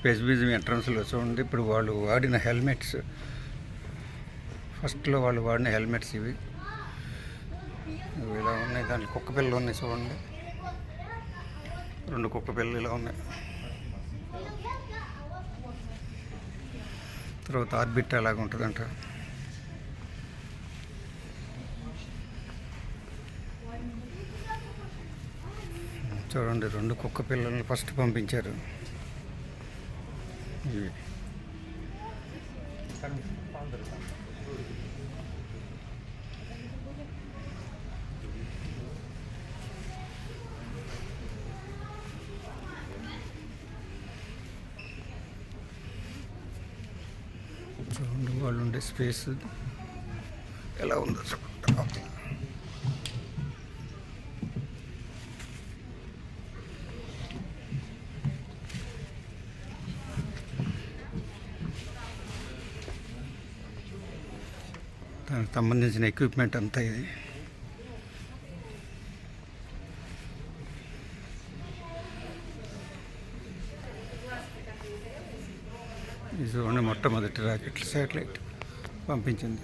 Space museum ఎంట్రన్స్లో చూడండి. ఇప్పుడు వాళ్ళు వాడిన హెల్మెట్స్, ఫస్ట్లో వాళ్ళు వాడిన హెల్మెట్స్ ఇవి ఇలా ఉన్నాయి. దాంట్లో కుక్క పిల్లలు ఉన్నాయి చూడండి, 2 కుక్క పిల్లలు ఇలా ఉన్నాయి. తర్వాత ఆర్బిట్ అలాగ ఉంటుందంట. చూడండి, 2 కుక్క పిల్లల్ని ఫస్ట్ పంపించారు. ఇవి చూడండి, వాళ్ళు ఉండే స్పేస్ ఎలా ఉందో చూడండి. దానికి సంబంధించిన ఎక్విప్మెంట్ అంతా ఇది. ఇది చూడండి, మొట్టమొదటి రాకెట్ శాటిలైట్ పంపించింది.